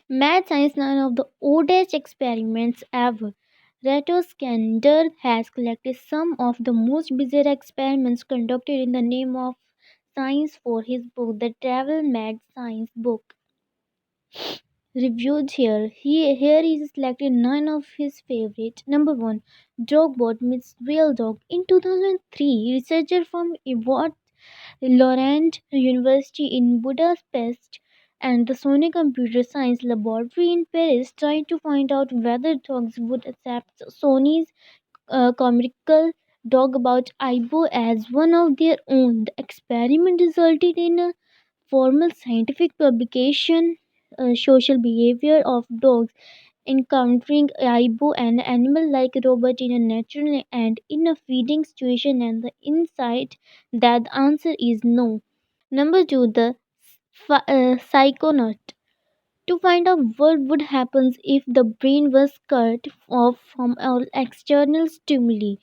Mad Science, none of the oldest experiments ever. Reto Skander has collected some of the most bizarre experiments conducted in the name of science for his book, The Travel Mad Science Book. Reviewed here. Here he selected nine of his favorites. Number one, Dogbot meets real dog. In 2003, researchers from Evo Laurent University in Budapest and the Sony Computer Science Laboratory in Paris tried to find out whether dogs would accept Sony's comical dog about Aibo as one of their own. The experiment resulted in a formal scientific publication, Social Behavior of Dogs Encountering Aibo, an animal like robot in a natural and in a feeding situation, and the insight that the answer is no. Number two, the psychonaut. To find out what would happen if the brain was cut off from all external stimuli,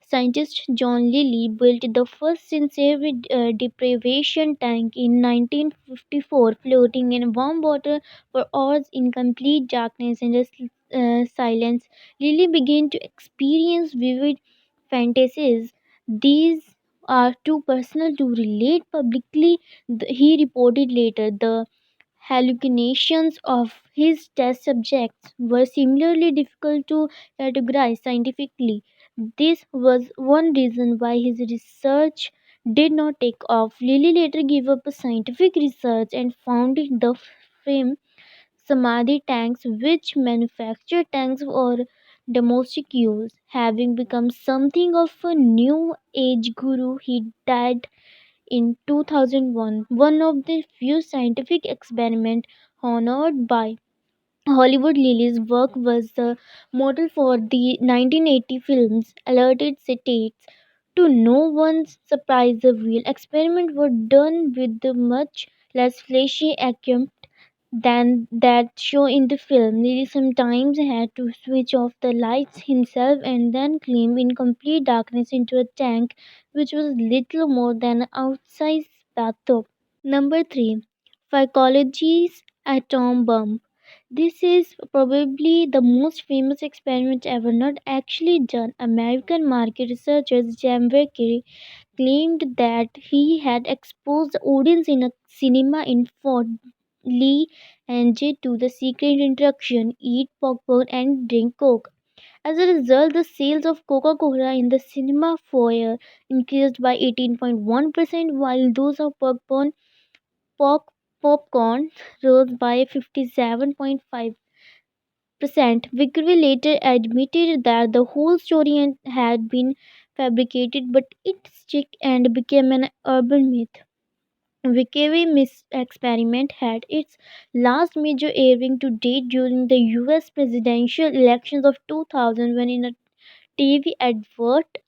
scientist John Lilly built the first sensory deprivation tank in 1954, floating in warm water for hours in complete darkness and silence. Lilly began to experience vivid fantasies. These are too personal to relate publicly, he reported later. The hallucinations of his test subjects were similarly difficult to categorize scientifically. This was one reason why his research did not take off. Lilly later gave up scientific research and founded the firm Samadhi Tanks, which manufactured tanks for domestic use. Having become something of a new age guru, he died in 2001, one of the few scientific experiments honored by Hollywood. Lily's work was the model for the 1980 films Alerted States. To no one's surprise, the real experiments were done with the much less flashy equipment than that shown in the film. Lily sometimes had to switch off the lights himself and then climb in complete darkness into a tank which was little more than an outsized bathtub. Number 3. Phycology's atom bomb. This is probably the most famous experiment ever not actually done. American market researchers James Berkeley claimed that he had exposed the audience in a cinema in Fort Lee and J to the secret instruction eat popcorn and drink Coke. As a result, the sales of Coca Cola in the cinema foyer increased by 18.1%, while those of pop, popcorn rose by 57.5%. Vickery later admitted that the whole story had been fabricated, but it stuck and became an urban myth. Vickery experiment had its last major airing to date during the US presidential elections of 2000 when in a TV advert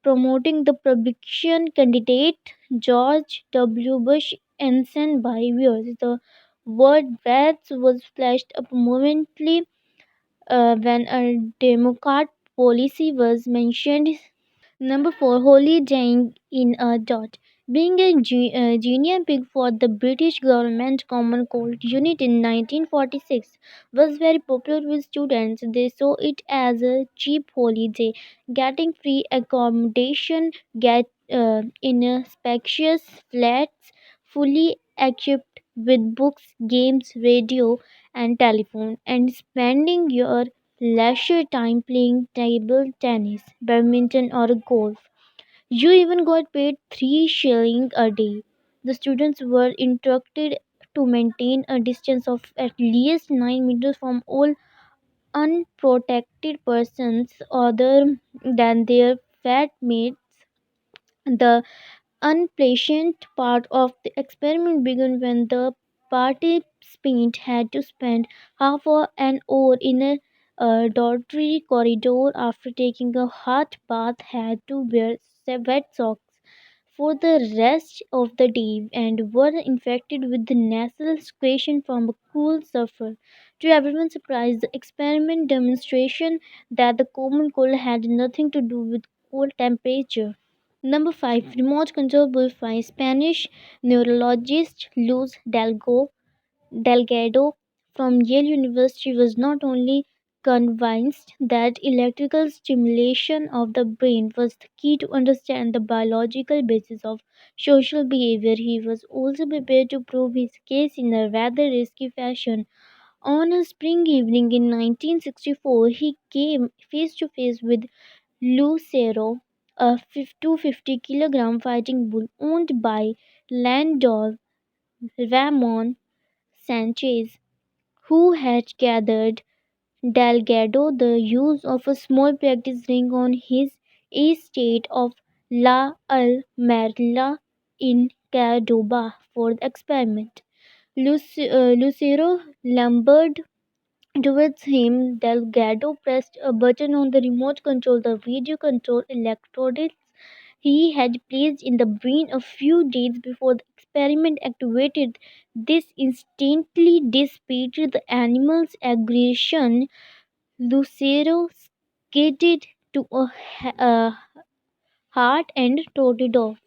promoting the Republican candidate George W. Bush ensign by viewers. The word rats was flashed up momently when a Democrat policy was mentioned. Number 4, Holy Jane in a Dot. Being a guinea pig for the British government Common Cold unit in 1946 was very popular with students. They saw it as a cheap holiday, getting free accommodation, get in a spacious flats, fully equipped with books, games, radio, and telephone, and spending your leisure time playing table tennis, badminton, or golf. You even got paid 3 shillings a day. The students were instructed to maintain a distance of at least 9 meters from all unprotected persons other than their fat mates. The unpleasant part of the experiment began when the participant had to spend an hour in a dormitory corridor after taking a hot bath, had to wear wet socks for the rest of the day, and were infected with the nasal secretion from a cool sulfur. To everyone's surprise, the experiment demonstration that the common cold had nothing to do with cold temperature. Number 5. Remote control bullfly. Spanish neurologist Luz Delgado from Yale University was not only convinced that electrical stimulation of the brain was the key to understand the biological basis of social behavior, he was also prepared to prove his case in a rather risky fashion. On a spring evening in 1964, he came face to face with Lucero, a 250 kilogram fighting bull owned by Landolph Ramon Sanchez, who had gathered Delgado the use of a small practice ring on his estate of La Almerla in Cordoba for the experiment. Lucero lumbered towards him. Delgado pressed a button on the remote control, the video control electrodes he had placed in the brain a few days before the experiment activated. This instantly dissipated the animal's aggression. Lucero skated to a halt and trotted off.